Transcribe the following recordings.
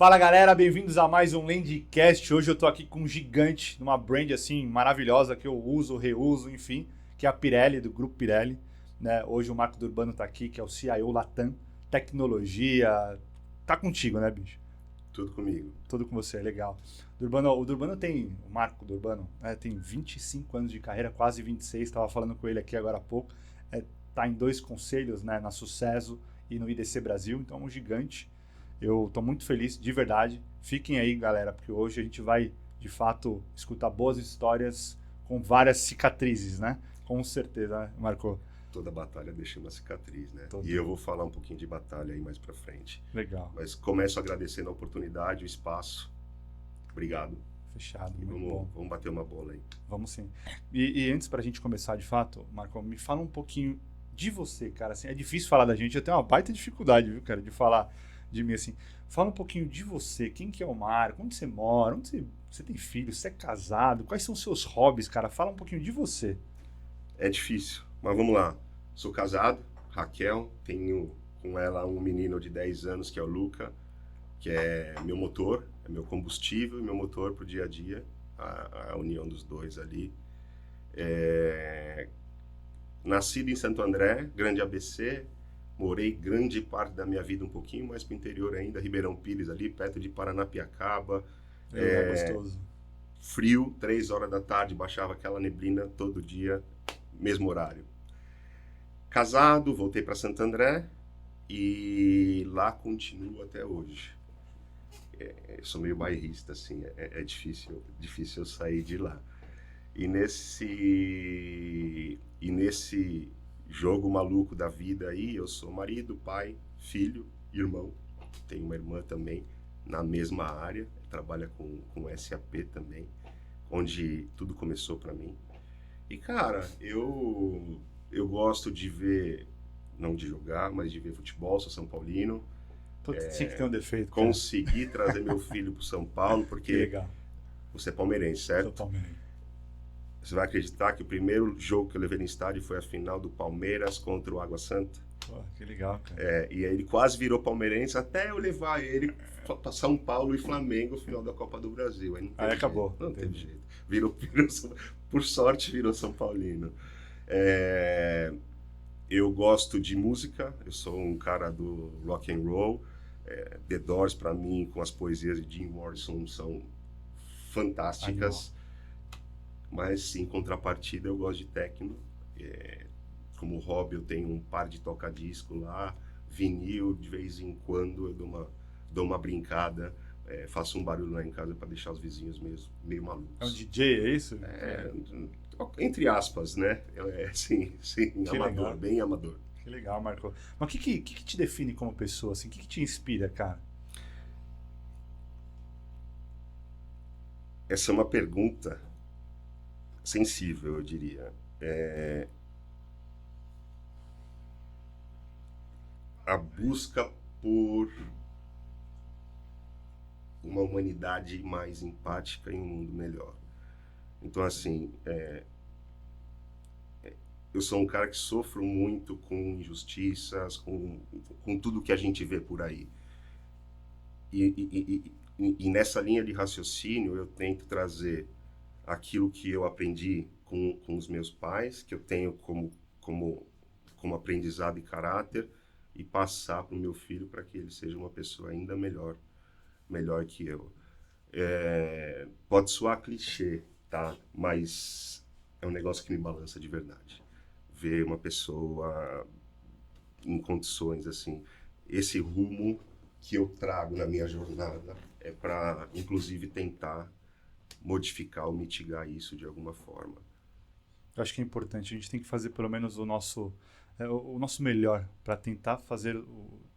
Fala galera, bem-vindos a mais um Landcast. Hoje eu tô aqui com um gigante, numa brand assim maravilhosa que eu uso, reuso, enfim, que é a Pirelli, do Grupo Pirelli. Né? Hoje o Marco D'Urbano tá aqui, que é o CIO Latam, tecnologia. Tá contigo, né, bicho? Tudo comigo. Tudo com você, legal. O Marco D'Urbano, né, tem 25 anos de carreira, quase 26, estava falando com ele aqui agora há pouco. Tá em 2 conselhos, né, na Sucesso e no IDC Brasil, então é um gigante. Eu estou muito feliz, de verdade. Fiquem aí, galera, porque hoje a gente vai, de fato, escutar boas histórias com várias cicatrizes, né? Com certeza, né, Marco? Toda batalha deixa uma cicatriz, né? Todo. E eu vou falar um pouquinho de batalha aí mais pra frente. Legal. Mas começo agradecendo a oportunidade, o espaço. Obrigado. Fechado, E muito bom. vamos bater uma bola aí. Vamos sim. E antes pra gente começar, de fato, Marco, me fala um pouquinho de você, cara. Assim, é difícil falar da gente, eu tenho uma baita dificuldade, viu, cara, de falar de mim assim. Fala um pouquinho de você, quem que é o Marco, onde você mora, onde você tem filho, você é casado, quais são os seus hobbies, cara? Fala um pouquinho de você. É difícil, mas vamos lá. Sou casado, Raquel, tenho com ela um menino de 10 anos que é o Luca, que é meu motor, é meu combustível e meu motor pro dia a dia, a união dos dois ali. Nascido em Santo André, grande ABC, morei grande parte da minha vida um pouquinho mais para o interior ainda, Ribeirão Pires ali, perto de Paranapiacaba. É um lugar gostoso. Frio, 3 horas da tarde, baixava aquela neblina todo dia, mesmo horário. Casado, voltei para Santo André e lá continuo até hoje. Eu sou meio bairrista, assim, é difícil eu sair de lá. E nesse jogo maluco da vida aí, eu sou marido, pai, filho, irmão. Tenho uma irmã também na mesma área, trabalha com SAP também, onde tudo começou para mim. E cara, eu gosto de ver, não de jogar, mas de ver futebol, sou São Paulino. Putz, tinha que ter um defeito, cara. Consegui trazer meu filho pro São Paulo, Que porque legal. você é palmeirense, certo? Sou palmeirense. Você vai acreditar que o primeiro jogo que eu levei no estádio foi a final do Palmeiras contra o Água Santa? Pô, que legal, cara. E aí ele quase virou palmeirense até eu levar ele para São Paulo e Flamengo, final da Copa do Brasil. Aí não teve acabou. Jeito, não teve jeito. Virou, por sorte, virou São Paulino. Eu gosto de música, eu sou um cara do rock and roll. The Doors, para mim, com as poesias de Jim Morrison, são fantásticas. Animal. Mas, em contrapartida, eu gosto de techno. Como hobby, eu tenho um par de toca-disco lá, vinil, de vez em quando eu dou uma brincada, faço um barulho lá em casa para deixar os vizinhos meio malucos. É um DJ, é isso? Entre aspas, né? Sim, amador, legal. bem amador. Que legal, Marco. Mas o que te define como pessoa? Assim? O que te inspira, cara? Essa é uma pergunta sensível, eu diria. A busca por uma humanidade mais empática e um mundo melhor. Então, assim, eu sou um cara que sofro muito com injustiças, com tudo que a gente vê por aí. E nessa linha de raciocínio, eu tento trazer aquilo que eu aprendi com os meus pais, que eu tenho como aprendizado e caráter, e passar para o meu filho para que ele seja uma pessoa ainda melhor que eu. Pode soar clichê, tá? Mas é um negócio que me balança de verdade. Ver uma pessoa em condições assim, esse rumo que eu trago na minha jornada é para, inclusive, tentar modificar ou mitigar isso de alguma forma. Eu acho que é importante. A gente tem que fazer pelo menos o nosso melhor para tentar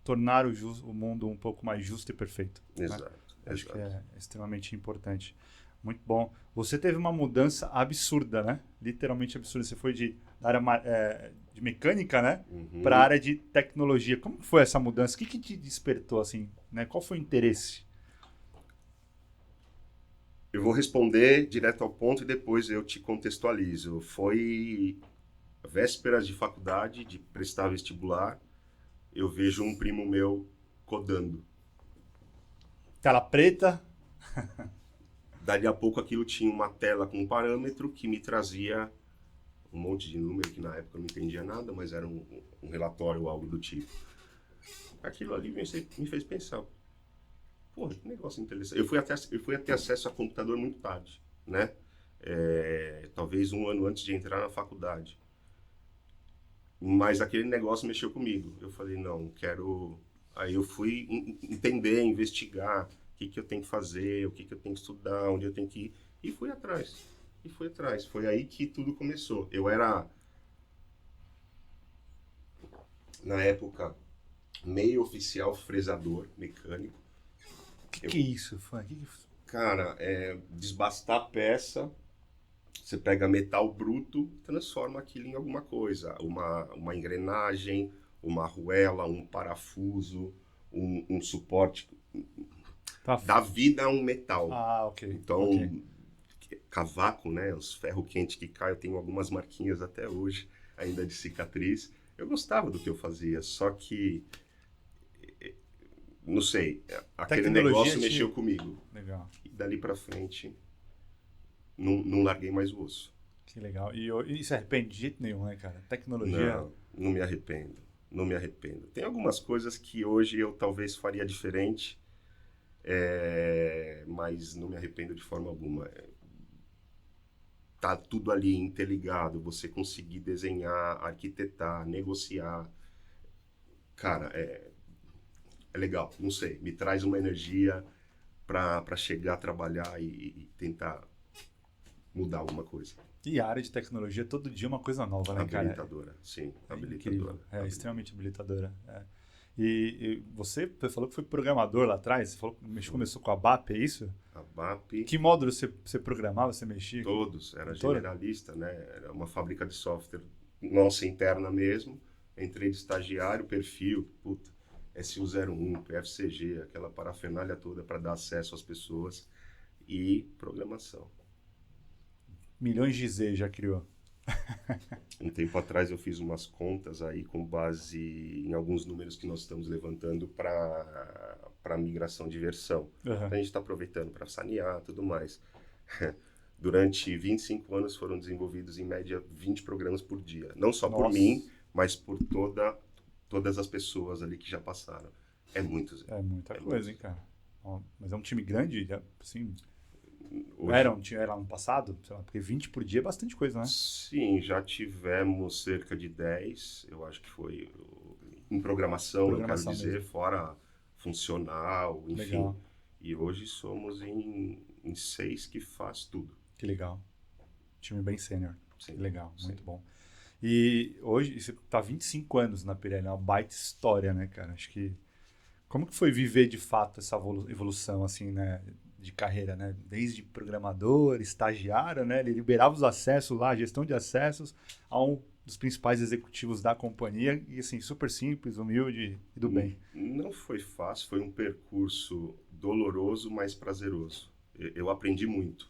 tornar o mundo um pouco mais justo e perfeito. Exato. Né? Acho que é extremamente importante. Muito bom. Você teve uma mudança absurda, né? Literalmente absurda. Você foi da área de mecânica, né? Para a área de tecnologia. Como foi essa mudança? O que te despertou, assim? Né? Qual foi o interesse? Eu vou responder direto ao ponto e depois eu te contextualizo. Foi vésperas de faculdade, de prestar vestibular, eu vejo um primo meu codando. Tela preta. Dali a pouco aquilo tinha uma tela com um parâmetro que me trazia um monte de número que na época eu não entendia nada, mas era um relatório ou algo do tipo. Aquilo ali me fez pensar, porra, que negócio interessante. Eu fui ter acesso a computador muito tarde, né? Talvez um ano antes de entrar na faculdade. Mas aquele negócio mexeu comigo. Eu falei, não, quero... Aí eu fui entender, investigar o que eu tenho que fazer, o que eu tenho que estudar, onde eu tenho que ir. E fui atrás. Foi aí que tudo começou. Eu era, na época, meio oficial fresador mecânico. Que é isso, fã? Cara, desbastar a peça, você pega metal bruto, transforma aquilo em alguma coisa. Uma engrenagem, uma arruela, um parafuso, um suporte. Tá. Dá vida a um metal. Ah, ok. Então, okay. Cavaco, né? Os ferro quente que caem, eu tenho algumas marquinhas até hoje, ainda de cicatriz. Eu gostava do que eu fazia, só que, não sei, aquele negócio mexeu comigo. Legal. E dali pra frente, não larguei mais o osso. Que legal. E se arrepende de jeito nenhum, né, cara? Tecnologia... Não me arrependo. Não me arrependo. Tem algumas coisas que hoje eu talvez faria diferente, mas não me arrependo de forma alguma. Tá tudo ali interligado, você conseguir desenhar, arquitetar, negociar. Cara, é legal, não sei, me traz uma energia para chegar a trabalhar e tentar mudar alguma coisa. E a área de tecnologia, todo dia é uma coisa nova, né, cara? Habilitadora, sim, habilitadora. Habilitadora. Extremamente habilitadora. E você falou que foi programador lá atrás, você falou que começou com a BAP, é isso? A BAP. Que módulo você programava, você mexia? Todos, era generalista, né? Era uma fábrica de software nossa interna mesmo. Entrei de estagiário, perfil, puta, SU01, PFCG, aquela parafernália toda para dar acesso às pessoas e programação. Milhões de Z já criou. Um tempo atrás eu fiz umas contas aí com base em alguns números que nós estamos levantando para migração de versão. Uhum. A gente está aproveitando para sanear e tudo mais. Durante 25 anos foram desenvolvidos em média 20 programas por dia. Não só por mim, mas por todas as pessoas ali que já passaram. É muito, Zé. É muita coisa, hein, cara. Mas é um time grande, assim... Hoje, Era um passado? Sei lá, porque 20 por dia é bastante coisa, né? Sim, já tivemos cerca de 10, eu acho que foi em programação eu quero dizer, mesmo. Fora funcional, enfim. Legal. E hoje somos em 6 que faz tudo. Que legal. Time bem sênior. Sim, que legal, sim. Muito bom. E hoje, você tá 25 anos na Pirelli, é uma baita história, né, cara? Acho que... Como que foi viver, de fato, essa evolução, assim, né, de carreira, né? Desde programador, estagiário, né? Ele liberava os acessos lá, a gestão de acessos, a um dos principais executivos da companhia, e assim, super simples, humilde e do bem. Não foi fácil, foi um percurso doloroso, mas prazeroso. Eu aprendi muito.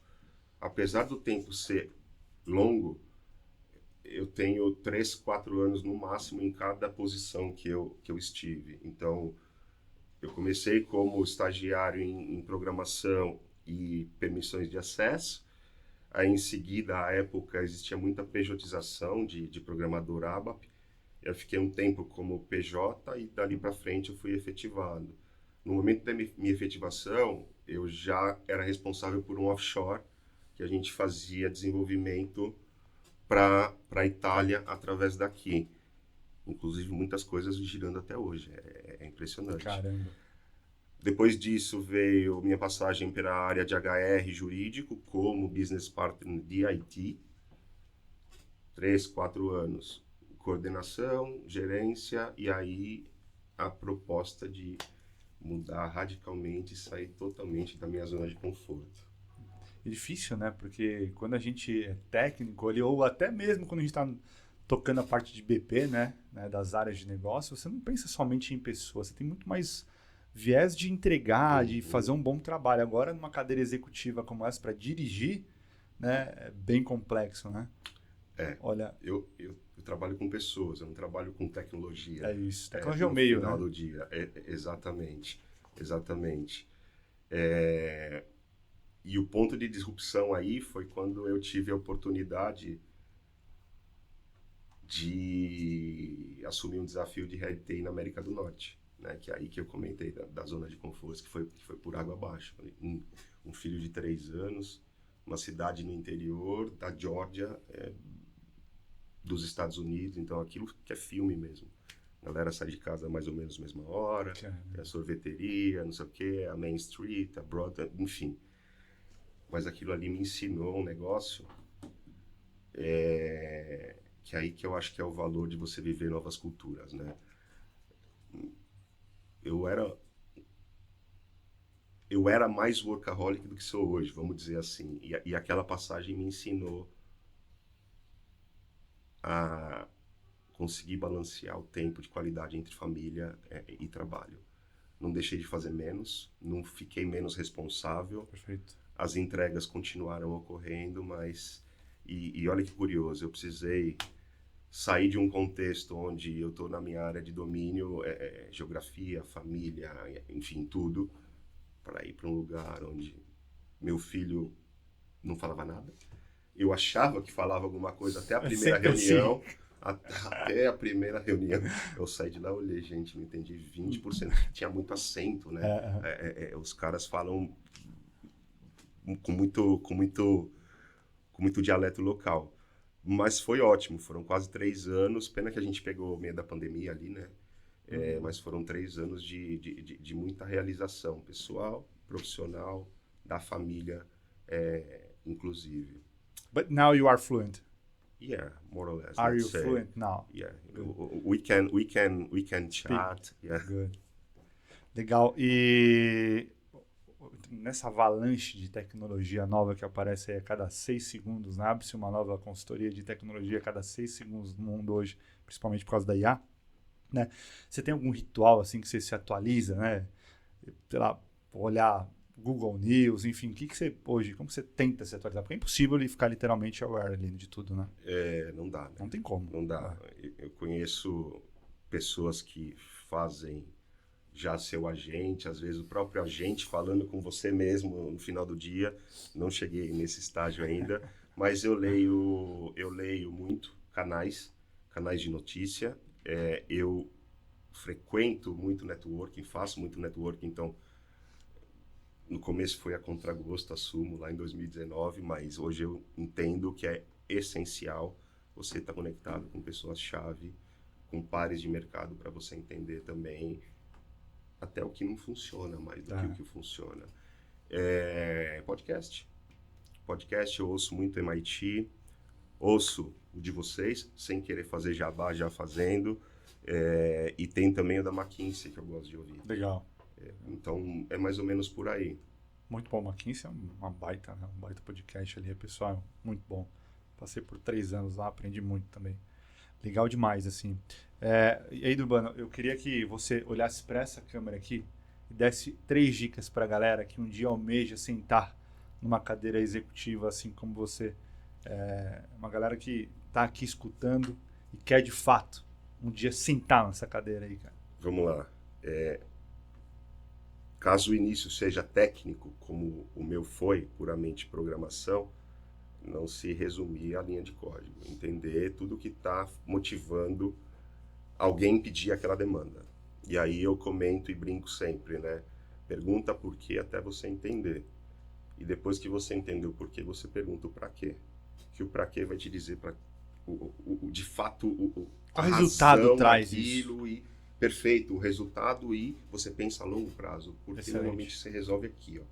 Apesar do tempo ser longo, eu tenho 3, 4 anos no máximo em cada posição que eu estive. Então, eu comecei como estagiário em programação e permissões de acesso. Aí, em seguida, à época, existia muita pejotização de programador ABAP. Eu fiquei um tempo como PJ e dali para frente eu fui efetivado. No momento da minha efetivação, eu já era responsável por um offshore, que a gente fazia desenvolvimento para a Itália através daqui. Inclusive, muitas coisas girando até hoje. É impressionante. Caramba. Depois disso, veio minha passagem pela área de HR jurídico, como business partner de IT. 3, 4 anos. Coordenação, gerência, e aí a proposta de mudar radicalmente e sair totalmente da minha zona de conforto. É difícil, né? Porque quando a gente é técnico ali, ou até mesmo quando a gente está tocando a parte de BP, né? Das áreas de negócio, você não pensa somente em pessoas, você tem muito mais viés de entregar, de fazer um bom trabalho. Agora, numa cadeira executiva como essa, para dirigir, né? É bem complexo, né? Olha, eu trabalho com pessoas, eu não trabalho com tecnologia. É isso, tecnologia é o meio, no final né? do dia, exatamente. E o ponto de disrupção aí foi quando eu tive a oportunidade de assumir um desafio de Head TI na América do Norte, né? Que é aí que eu comentei da zona de conforto, que foi por água abaixo. Um filho de 3 anos, uma cidade no interior da Geórgia, dos Estados Unidos, então aquilo que é filme mesmo. A galera sai de casa mais ou menos mesma hora, é a sorveteria, não sei o que, a Main Street, a Broadway, enfim. Mas aquilo ali me ensinou um negócio que é aí que eu acho que é o valor de você viver novas culturas, né? Eu era mais workaholic do que sou hoje, vamos dizer assim. E aquela passagem me ensinou a conseguir balancear o tempo de qualidade entre família e trabalho. Não deixei de fazer menos, não fiquei menos responsável. Perfeito. As entregas continuaram ocorrendo, mas... E olha que curioso, eu precisei sair de um contexto onde eu estou na minha área de domínio, geografia, família, enfim, tudo, para ir para um lugar onde meu filho não falava nada. Eu achava que falava alguma coisa até a primeira reunião. Assim. Até a primeira reunião. Eu saí de lá, olhei, gente, não entendi 20%. Tinha muito acento, né? Os caras falam com muito dialeto local. Mas foi ótimo, foram quase 3 anos. Pena que a gente pegou o meio da pandemia ali, né? Mas foram 3 anos de muita realização pessoal, profissional, da família, inclusive. But now you are fluent. Yeah, more or less. Are let's you say. fluent now? Yeah, we can chat. Yeah. Good. Legal. E nessa avalanche de tecnologia nova que aparece aí a cada 6 segundos, né? Abre-se uma nova consultoria de tecnologia a cada 6 segundos no mundo hoje, principalmente por causa da IA, né? Você tem algum ritual assim que você se atualiza, né? Sei lá, olhar Google News, enfim, o que você hoje, como você tenta se atualizar? Porque é impossível ele ficar literalmente aware ali de tudo, né? Não dá, né? Não tem como. Não dá. Eu conheço pessoas que fazem já seu agente, às vezes o próprio agente falando com você mesmo no final do dia. Não cheguei nesse estágio ainda, mas eu leio muito canais de notícia. Eu frequento muito networking, faço muito networking, então no começo foi a contragosto, assumo, lá em 2019, mas hoje eu entendo que é essencial você estar conectado com pessoas-chave, com pares de mercado, para você entender também até o que não funciona mais do que o que funciona. Podcast, eu ouço muito MIT, ouço o de vocês, sem querer fazer jabá, já fazendo, e tem também o da McKinsey, que eu gosto de ouvir. Legal. Então, é mais ou menos por aí. Muito bom. McKinsey é uma baita, né? Um baita podcast ali, pessoal, muito bom. Passei por 3 anos lá, aprendi muito também. Legal demais, assim. E aí, Urbano, eu queria que você olhasse para essa câmera aqui e desse 3 dicas para a galera que um dia almeja sentar numa cadeira executiva, assim como você. Uma galera que está aqui escutando e quer, de fato, um dia sentar nessa cadeira aí, cara. Vamos lá. Caso o início seja técnico, como o meu foi, puramente programação, não se resumir à linha de código. Entender tudo que está motivando alguém pedir aquela demanda. E aí eu comento e brinco sempre, né? Pergunta por quê até você entender. E depois que você entender o porquê, você pergunta o pra quê. Que o pra quê vai te dizer de fato O resultado traz isso. E perfeito, o resultado, e você pensa a longo prazo. Porque Excelente. Normalmente você resolve aqui, ó.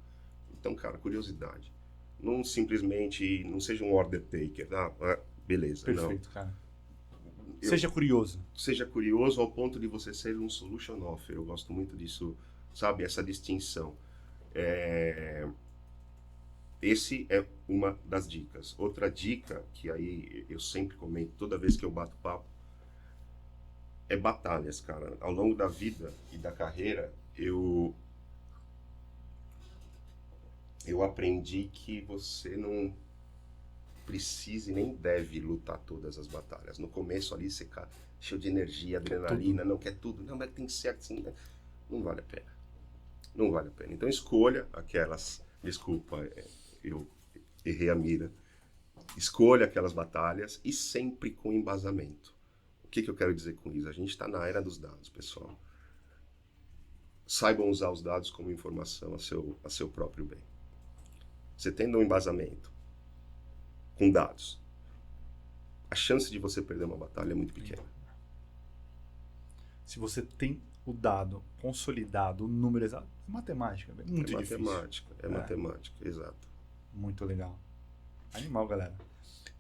Então, cara, curiosidade. Não simplesmente, não seja um order taker, beleza. Perfeito, não. cara. Seja curioso. Seja curioso ao ponto de você ser um solution offer. Eu gosto muito disso, sabe? Essa distinção. Esse é uma das dicas. Outra dica, que aí eu sempre comento toda vez que eu bato papo, é batalhas, cara. Ao longo da vida e da carreira, eu aprendi que você não precisa e nem deve lutar todas as batalhas. No começo ali você fica cheio de energia, adrenalina, não quer tudo. Não, mas tem que ser assim, né? Não vale a pena. Não vale a pena. Então escolha aquelas... Desculpa, eu errei a mira. Escolha aquelas batalhas e sempre com embasamento. O que eu quero dizer com isso? A gente está na era dos dados, pessoal. Saibam usar os dados como informação a seu próprio bem. Você tendo um embasamento com dados, a chance de você perder uma batalha é muito pequena. Se você tem o dado consolidado, o número exato, é matemática, é muito difícil. É matemática, exato. Muito legal. Animal, galera.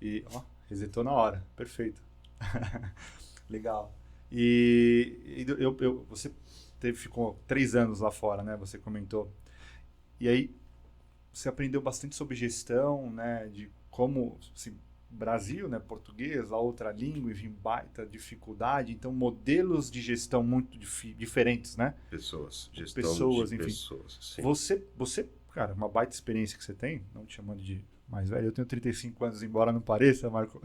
E, ó, resetou na hora. Perfeito. Legal. E você ficou 3 anos lá fora, né? Você comentou. E aí, você aprendeu bastante sobre gestão, né? De como, assim, Brasil, né? Português, a outra língua, enfim, baita dificuldade. Então, modelos de gestão muito diferentes, né? Gestão de enfim. Pessoas, sim. Você, cara, uma baita experiência que você tem, não te chamando de mais velho, eu tenho 35 anos, embora não pareça, Marco.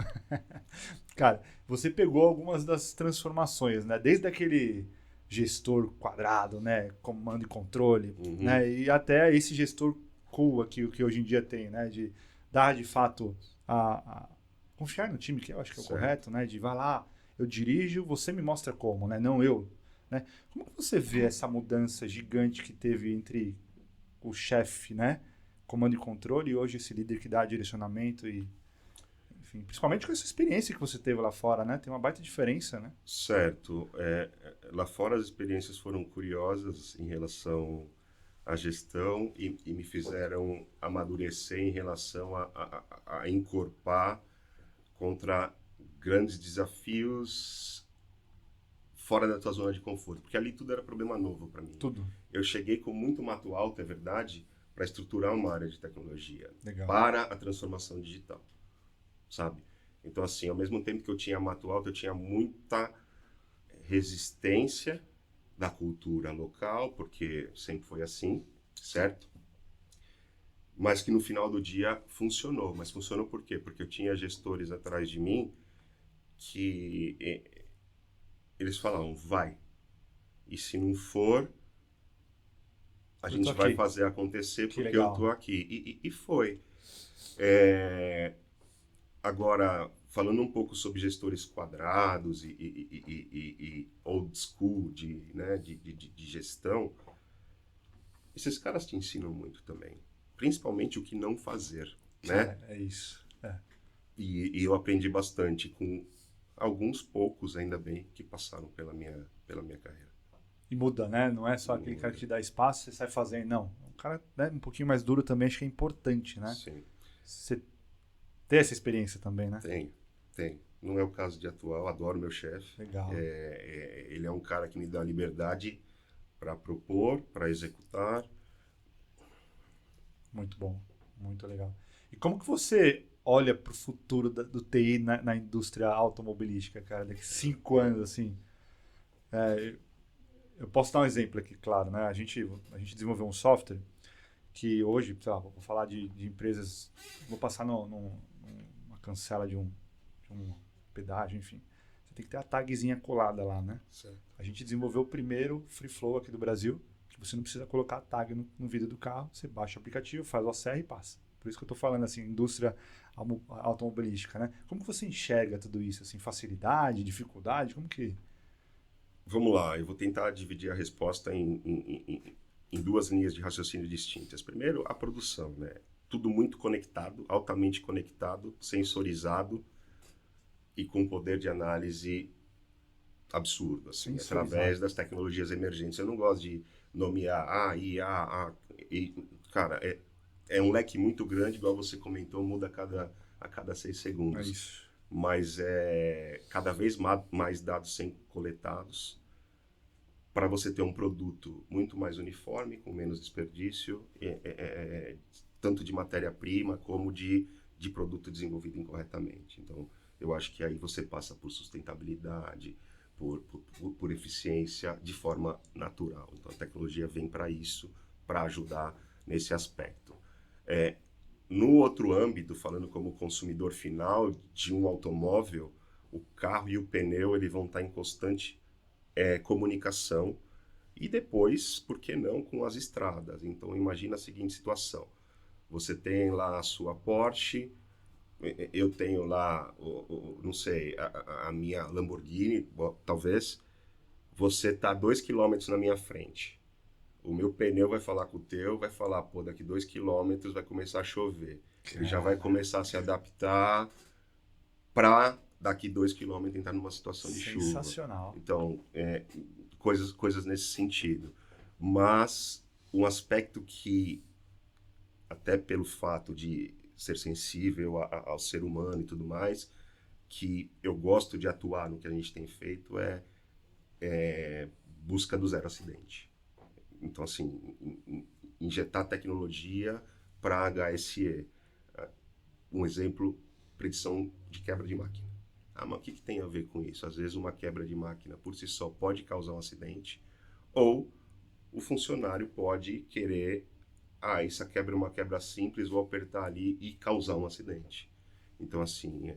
Cara, você pegou algumas das transformações, né? Desde aquele gestor quadrado, né? Comando e controle, né? E até esse gestor cool aqui, o que hoje em dia tem, né? De dar, de fato, confiar no time, que eu acho que é o correto, né? De vai lá, eu dirijo, você me mostra como, né? Não eu, né? Como que você vê essa mudança gigante que teve entre o chefe, né? Comando e controle, e hoje esse líder que dá direcionamento e, enfim, principalmente com essa experiência que você teve lá fora, né? Tem uma baita diferença, né? Certo. Lá fora as experiências foram curiosas em relação à gestão e me fizeram amadurecer em relação a encorpar contra grandes desafios fora da tua zona de conforto, porque ali tudo era problema novo para mim. Tudo. Eu cheguei com muito mato alto, é verdade, para estruturar uma área de tecnologia. Legal. Para a transformação digital, sabe? Então, assim, ao mesmo tempo que eu tinha mato alto, eu tinha muita resistência da cultura local, porque sempre foi assim, certo? Mas que no final do dia funcionou. Mas funcionou por quê? Porque eu tinha gestores atrás de mim que eles falavam, vai. E se não for, a gente vai fazer acontecer porque eu tô aqui. E foi. Agora, falando um pouco sobre gestores quadrados e old school de gestão, esses caras te ensinam muito também. Principalmente o que não fazer, né? É isso. E eu aprendi bastante com alguns poucos, ainda bem, que passaram pela minha carreira. E muda, né? Não é só aquele cara que te dá espaço, você sai fazendo. Não. Um cara, né, um pouquinho mais duro também acho que é importante, né? Sim. Você ter essa experiência também, né? Tem. Não é o caso de atual, adoro meu chefe. Legal. Ele é um cara que me dá liberdade para propor, para executar. Muito bom, muito legal. E como que você olha para o futuro do TI na indústria automobilística, cara? Daqui 5 anos, assim. Eu posso dar um exemplo aqui, claro, né? A gente desenvolveu um software que hoje, sei lá, vou falar de empresas, vou passar numa cancela de um pedágio, enfim. Você tem que ter a tagzinha colada lá, né? Certo. A gente desenvolveu o primeiro Free Flow aqui do Brasil, que você não precisa colocar a tag no vidro do carro, você baixa o aplicativo, faz o OCR e passa. Por isso que eu estou falando assim, indústria automobilística, né? Como que você enxerga tudo isso? Assim, facilidade, dificuldade? Como que... Vamos lá, eu vou tentar dividir a resposta em 2 linhas de raciocínio distintas. Primeiro, a produção, né? Tudo muito conectado, altamente conectado, sensorizado e com poder de análise absurdo, assim, através das tecnologias emergentes. Eu não gosto de nomear IA, cara, é um leque muito grande, igual você comentou, muda a cada 6 segundos. É isso. Mas cada vez mais dados sendo coletados para você ter um produto muito mais uniforme, com menos desperdício, tanto de matéria-prima como de produto desenvolvido incorretamente. Então, eu acho que aí você passa por sustentabilidade, por eficiência de forma natural. Então, a tecnologia vem para isso, para ajudar nesse aspecto. No outro âmbito, falando como consumidor final de um automóvel, o carro e o pneu eles vão estar em constante comunicação E depois, por que não, com as estradas? Então, imagina a seguinte situação. Você tem lá a sua Porsche, eu tenho lá, não sei, a minha Lamborghini, talvez. Você está 2 km na minha frente. O meu pneu vai falar com o teu, vai falar, pô, daqui 2 km vai começar a chover. Ele já vai começar a se adaptar para daqui 2 km entrar numa situação de chuva. Sensacional. Então, coisas nesse sentido. Mas um aspecto que, até pelo fato de ser sensível ao ser humano e tudo mais, que eu gosto de atuar no que a gente tem feito é busca do zero acidente. Então, assim, injetar tecnologia para HSE. Um exemplo, predição de quebra de máquina. Ah, mas o que tem a ver com isso? Às vezes uma quebra de máquina por si só pode causar um acidente, ou o funcionário pode querer, essa quebra é uma quebra simples, vou apertar ali e causar um acidente. Então, assim,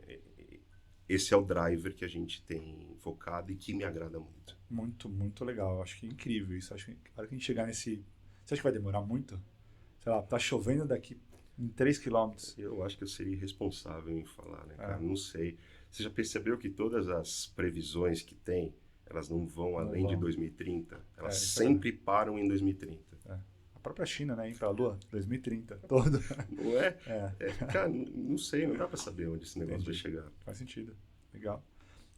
esse é o driver que a gente tem focado e que me agrada muito. Muito, muito legal. Eu acho que é incrível isso. Acho que a hora que a gente chegar nesse... Você acha que vai demorar muito? Sei lá, tá chovendo daqui em 3 quilômetros. Eu acho que eu seria irresponsável em falar, né, cara? Não sei. Você já percebeu que todas as previsões que tem, elas não vão além de 2030? Elas sempre param em 2030. A própria China, né? Ir pra Lua, 2030, todo. Não é? Cara, não sei, não dá pra saber onde esse negócio vai chegar. Faz sentido. Legal.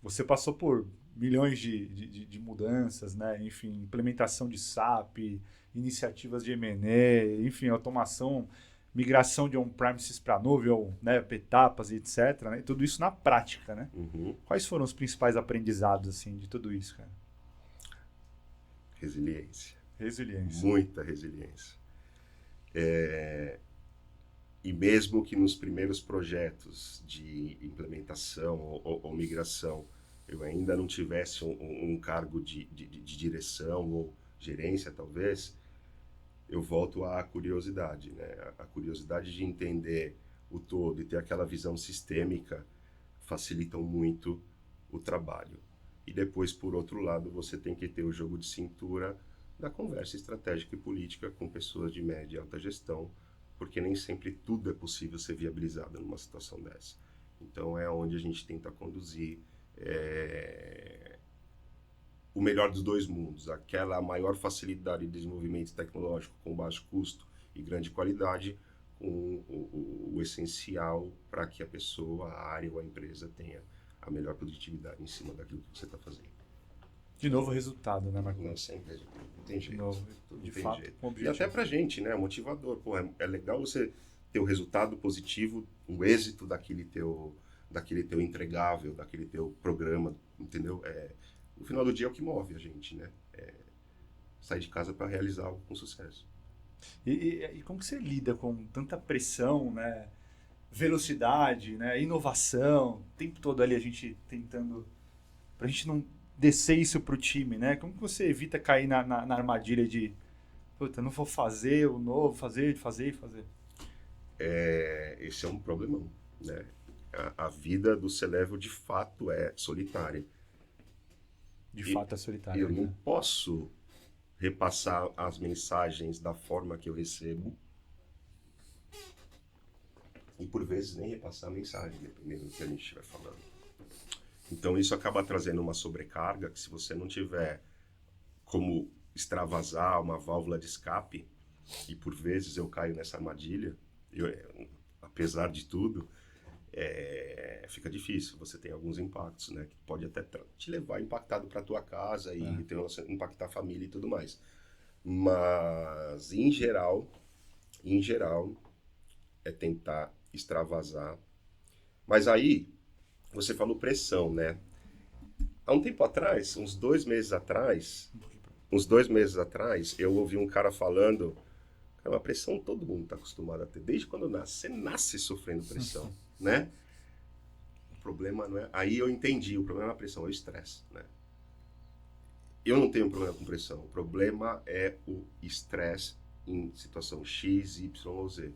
Você passou por milhões de mudanças, né? Enfim, implementação de SAP, iniciativas de M&A, enfim, automação, migração de on-premises para nuvem, ou, né, etapas e etc. Né? Tudo isso na prática, né? Uhum. Quais foram os principais aprendizados assim, de tudo isso, cara? Resiliência. Resiliência. Muita resiliência. E mesmo que nos primeiros projetos de implementação ou migração eu ainda não tivesse um cargo de direção ou gerência, talvez, eu volto à curiosidade, né? A curiosidade de entender o todo e ter aquela visão sistêmica facilitam muito o trabalho. E depois, por outro lado, você tem que ter o jogo de cintura da conversa estratégica e política com pessoas de média e alta gestão, porque nem sempre tudo é possível ser viabilizado numa situação dessa. Então é onde a gente tenta conduzir o melhor dos dois mundos, aquela maior facilidade de desenvolvimento tecnológico com baixo custo e grande qualidade, com o essencial para que a pessoa, a área ou a empresa tenha a melhor produtividade em cima daquilo que você está fazendo. De novo resultado, né, Marco? Não, sempre não tem jeito. De novo, Tudo de tem fato, jeito. um E objetivo. até pra gente, né? É motivador. Pô, é legal você ter o resultado positivo, o êxito daquele teu entregável, daquele teu programa, entendeu? No final do dia é o que move a gente, né? Sair de casa para realizar algo com sucesso. E como que você lida com tanta pressão, né? Velocidade, né? Inovação, o tempo todo ali a gente tentando... Pra gente não descer isso pro time, né? Como que você evita cair na armadilha de... Puta, não vou fazer o novo, fazer. Esse é um problemão, né? A vida do C-Level de fato é solitária. De fato é solitária. Eu não posso repassar as mensagens da forma que eu recebo e por vezes nem repassar a mensagem, dependendo do que a gente estiver falando. Então isso acaba trazendo uma sobrecarga que, se você não tiver como extravasar uma válvula de escape, e por vezes eu caio nessa armadilha, apesar de tudo, fica difícil. Você tem alguns impactos, né, que pode até te levar impactado para tua casa e impactar a família e tudo mais. Mas em geral é tentar extravasar. Mas aí você falou pressão, né? Há um tempo atrás, uns 2 meses atrás, eu ouvi um cara falando, a pressão todo mundo está acostumado a ter, desde quando nasce. Você nasce sofrendo pressão, né? O problema não é... Aí eu entendi, o problema é a pressão, é o estresse, né? Eu não tenho problema com pressão, o problema é o estresse em situação X, Y ou Z.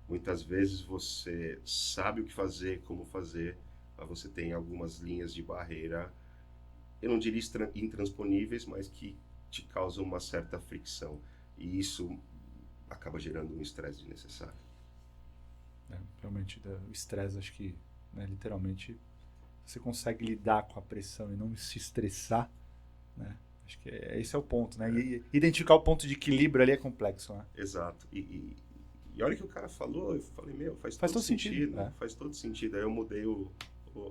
Muitas vezes você sabe o que fazer, como fazer, mas você tem algumas linhas de barreira, eu não diria intransponíveis, mas que te causa uma certa fricção. E isso acaba gerando um estresse desnecessário. Realmente, o estresse, acho que, né, literalmente, você consegue lidar com a pressão e não se estressar, né? Acho que esse é o ponto, né? E identificar o ponto de equilíbrio ali é complexo, né? Exato. E olha o que o cara falou, eu falei, faz todo sentido. Faz todo sentido. Aí eu mudei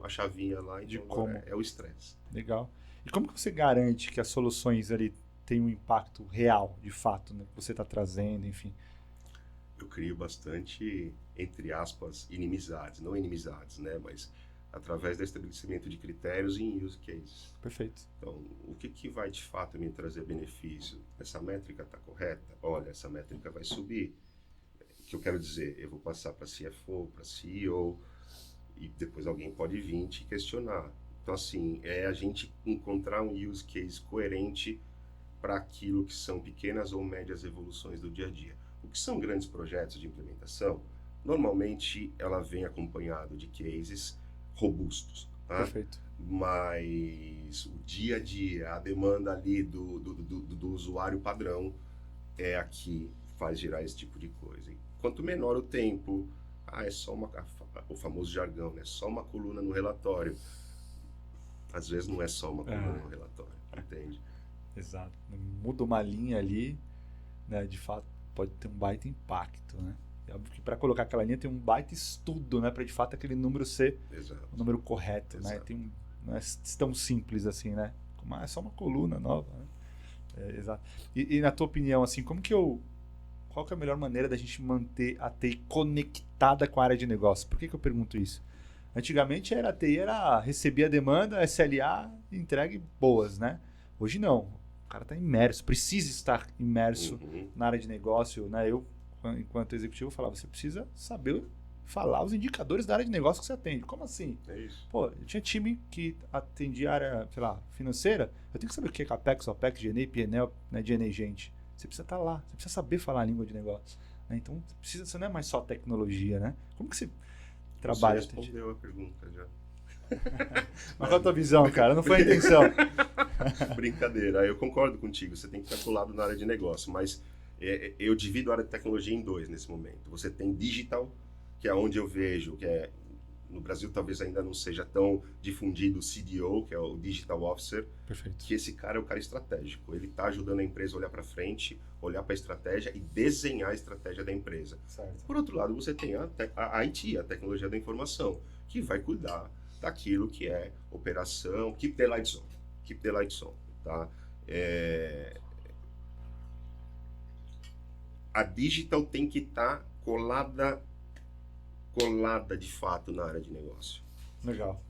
a chavinha lá, então agora é o estresse. Legal. E como que você garante que as soluções ali têm um impacto real, de fato, né? Que você está trazendo, enfim? Eu crio bastante, entre aspas, inimizades. Não inimizades, né? Mas através do estabelecimento de critérios em use cases. Perfeito. Então, o que vai de fato me trazer benefício? Essa métrica está correta? Olha, essa métrica vai subir. O que eu quero dizer? Eu vou passar para CFO, para CEO, e depois alguém pode vir te questionar. Então, assim, é a gente encontrar um use case coerente para aquilo que são pequenas ou médias evoluções do dia a dia. O que são grandes projetos de implementação, normalmente ela vem acompanhado de cases robustos. Tá? Perfeito. Mas o dia a dia, a demanda ali do usuário padrão é a que faz girar esse tipo de coisa. E quanto menor o tempo, é só o famoso jargão, né? Só uma coluna no relatório. Às vezes não é só uma coluna no relatório, entende? Exato. Muda uma linha ali, né? De fato, pode ter um baita impacto, né? É óbvio que para colocar aquela linha tem um baita estudo, né? Para de fato aquele número ser o número correto, né? Não é tão simples assim, né? É só uma coluna nova, né? Exato. E na tua opinião, assim, qual que é a melhor maneira da gente manter a TI conectada com a área de negócio? Por que eu pergunto isso? Antigamente a TI recebia a demanda, SLA, entregue boas, né? Hoje não. O cara está imerso, precisa estar imerso na área de negócio, né? Eu, enquanto executivo, falava, você precisa saber falar os indicadores da área de negócio que você atende. Como assim? É isso. Pô, eu tinha time que atendia a área, sei lá, financeira, eu tenho que saber o que é CAPEX, OPEX, G&A, P&L, né, G&A, gente. Você precisa estar lá, você precisa saber falar a língua de negócio. Né? Então, você não é mais só tecnologia, né? Como que você trabalha? Você respondeu a pergunta já. Mas qual a tua visão, cara? Não foi a intenção. Brincadeira, eu concordo contigo, você tem que estar colado na área de negócio, mas eu divido a área de tecnologia em dois nesse momento. Você tem digital, que é onde eu vejo, no Brasil talvez ainda não seja tão difundido o CDO, que é o Digital Officer. Perfeito. Que esse cara é o cara estratégico. Ele está ajudando a empresa a olhar para frente, olhar para a estratégia e desenhar a estratégia da empresa. Certo. Por outro lado, você tem a IT, a tecnologia da informação, que vai cuidar daquilo que é operação, keep the lights on. Keep the lights on, tá? A digital tem que estar colada de fato na área de negócio. Legal.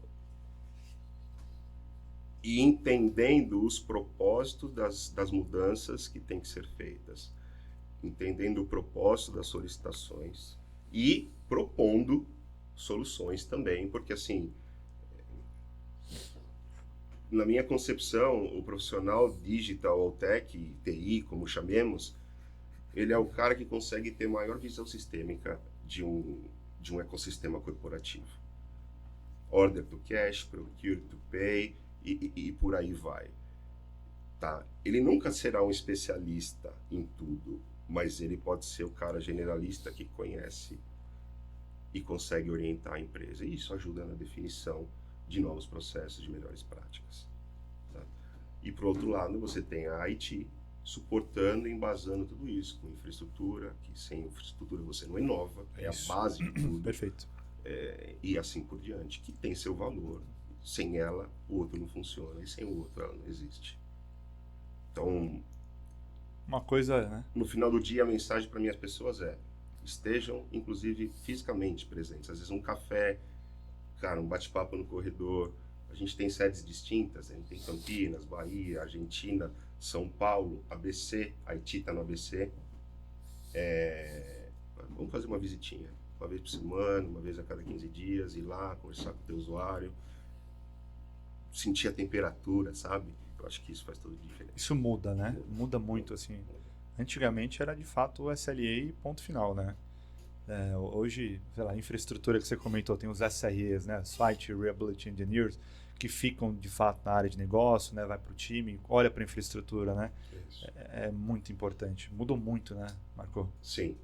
E entendendo os propósitos das mudanças que têm que ser feitas. Entendendo o propósito das solicitações e propondo soluções também, porque assim, na minha concepção, o profissional digital ou tech, TI, como chamemos, ele é o cara que consegue ter maior visão sistêmica de um ecossistema corporativo. Order to cash, procure to pay e por aí vai. Tá? Ele nunca será um especialista em tudo, mas ele pode ser o cara generalista que conhece e consegue orientar a empresa. E isso ajuda na definição de novos processos, de melhores práticas. Tá? E por outro lado, você tem a IT suportando e embasando tudo isso, com infraestrutura, que sem infraestrutura você não inova, é a base de tudo. Perfeito. E assim por diante, que tem seu valor. Sem ela, o outro não funciona, e sem o outro ela não existe. Então, uma coisa, né? No final do dia, a mensagem para minhas pessoas estejam, inclusive, fisicamente presentes. Às vezes um café, cara, um bate-papo no corredor. A gente tem sedes distintas, a gente tem Campinas, Bahia, Argentina, São Paulo, ABC, Haiti está no ABC. Vamos fazer uma visitinha, uma vez por semana, uma vez a cada 15 dias, ir lá, conversar com o teu usuário, sentir a temperatura, sabe? Eu acho que isso faz toda a diferença. Isso muda, né? Muda muito, assim. Antigamente era de fato o SLA e ponto final, né? Hoje, sei lá, a infraestrutura que você comentou, tem os SREs, né? Site Reliability Engineers, que ficam de fato na área de negócio, né? Vai para o time, olha para a infraestrutura, né? Isso. É muito importante. Mudou muito, né, Marco? Sim.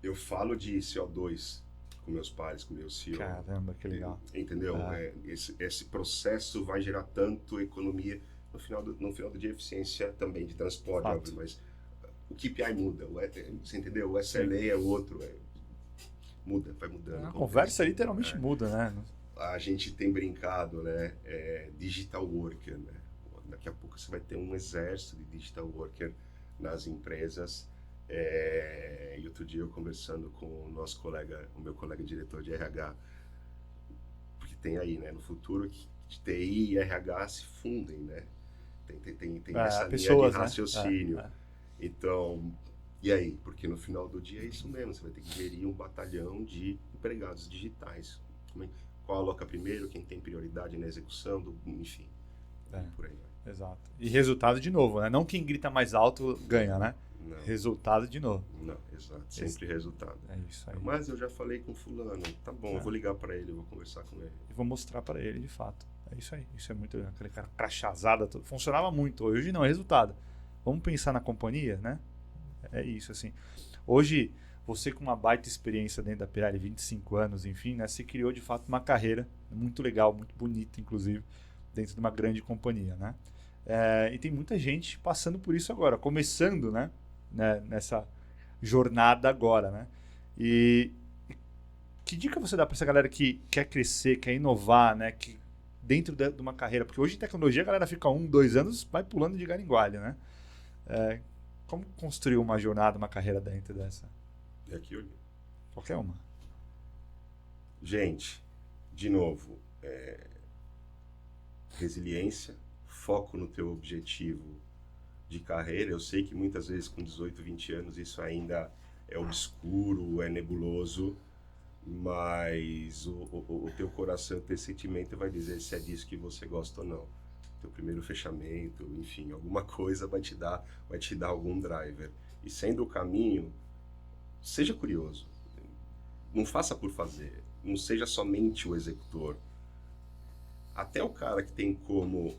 Eu falo de CO2 com meus pares, com meu CEO. Caramba, que legal. Entendeu? Esse processo vai gerar tanto economia, no final do dia, eficiência também de transporte, Fato. óbvio, mas o KPI muda, você entendeu? O SLA é outro, muda, vai mudando. A conversa literalmente muda, né? A gente tem brincado, né? Digital worker, né? Daqui a pouco você vai ter um exército de digital worker nas empresas. E outro dia eu conversando com o meu colega diretor de RH, porque tem aí, né? No futuro, de TI e RH se fundem, né? Tem essa pessoas, linha de raciocínio. Né? Então, e aí? Porque no final do dia é isso mesmo, você vai ter que gerir um batalhão de empregados digitais. Qual aloca primeiro, quem tem prioridade na execução, enfim, por aí vai. Exato. E resultado de novo, né? Não quem grita mais alto ganha, né? Não. Resultado de novo. Não, exato. Sempre resultado. É isso aí. Mas eu já falei com fulano, tá bom, eu vou ligar para ele, eu vou conversar com ele. E vou mostrar para ele, de fato. É isso aí. Isso é muito... Aquele cara crachazada, funcionava muito. Hoje não, é resultado. Vamos pensar na companhia, né? É isso, assim. Hoje, você com uma baita experiência dentro da Pirelli, 25 anos, enfim, né? Você criou, de fato, uma carreira muito legal, muito bonita, inclusive, dentro de uma grande companhia, né? E tem muita gente passando por isso agora, começando, né? Nessa jornada agora, né? E que dica você dá para essa galera que quer crescer, quer inovar, né? Que dentro de uma carreira, porque hoje em tecnologia a galera fica 1, 2 anos, vai pulando de galho em galho, né? Como construir uma jornada, uma carreira dentro dessa? E aqui eu... Qualquer uma. Gente, de novo, resiliência, foco no teu objetivo de carreira. Eu sei que muitas vezes com 18, 20 anos isso ainda é obscuro, é nebuloso, mas o teu coração, o teu sentimento vai dizer se é disso que você gosta ou não. Teu primeiro fechamento, enfim, alguma coisa vai te dar algum driver. E sendo o caminho, seja curioso. Não faça por fazer. Não seja somente o executor. Até o cara que tem como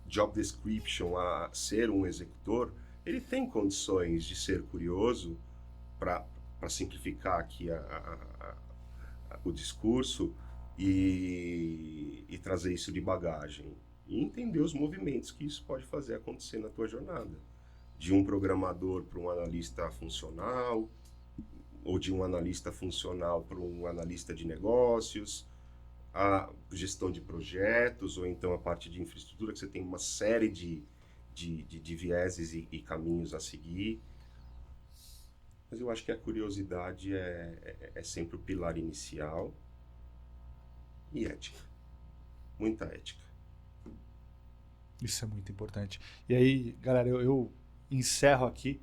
job description a ser um executor, ele tem condições de ser curioso, para simplificar aqui o discurso, e trazer isso de bagagem. E entender os movimentos que isso pode fazer acontecer na tua jornada. De um programador para um analista funcional, ou de um analista funcional para um analista de negócios, a gestão de projetos, ou então a parte de infraestrutura, que você tem uma série de vieses e caminhos a seguir. Mas eu acho que a curiosidade é sempre o pilar inicial. E ética. Muita ética. Isso é muito importante. E aí, galera, eu encerro aqui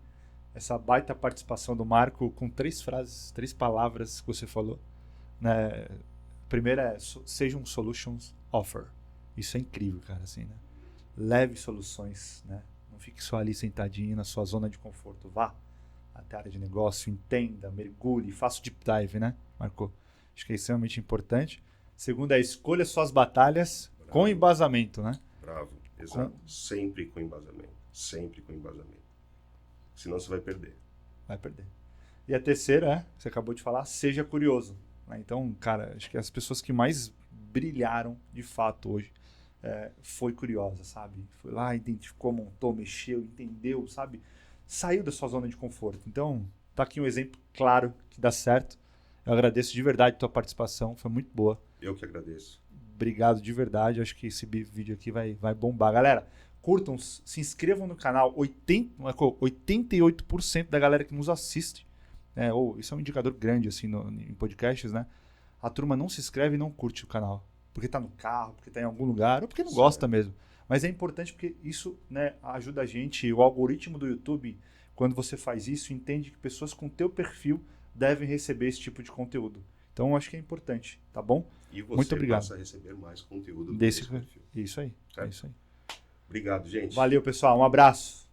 essa baita participação do Marco com 3 frases, 3 palavras que você falou. Né? A primeira é, seja um solutions offer. Isso é incrível, cara, assim, né? Leve soluções, né? Não fique só ali sentadinho na sua zona de conforto. Vá até a área de negócio, entenda, mergulhe, faça o deep dive, né, Marco? Acho que é extremamente importante. Segunda é, escolha suas batalhas com embasamento, né? Bravo, exato. Sempre com embasamento. Sempre com embasamento. Senão você vai perder. Vai perder. E a terceira você acabou de falar, seja curioso. Então, cara, acho que as pessoas que mais brilharam, de fato, hoje, foi curiosa, sabe? Foi lá, identificou, montou, mexeu, entendeu, sabe? Saiu da sua zona de conforto. Então, tá aqui um exemplo claro que dá certo. Eu agradeço de verdade a tua participação, foi muito boa. Eu que agradeço. Obrigado de verdade, acho que esse vídeo aqui vai bombar. Galera, curtam, se inscrevam no canal. 88% da galera que nos assiste, isso é um indicador grande assim em podcasts, né? A turma não se inscreve e não curte o canal. Porque tá no carro, porque tá em algum lugar, ou porque não gosta mesmo. Mas é importante porque isso, né, ajuda a gente. O algoritmo do YouTube, quando você faz isso, entende que pessoas com teu perfil devem receber esse tipo de conteúdo. Então, eu acho que é importante, tá bom? E você muito obrigado. passa a receber mais conteúdo desse perfil. Isso aí, certo? é isso aí. Obrigado, gente. Valeu, pessoal. Um abraço.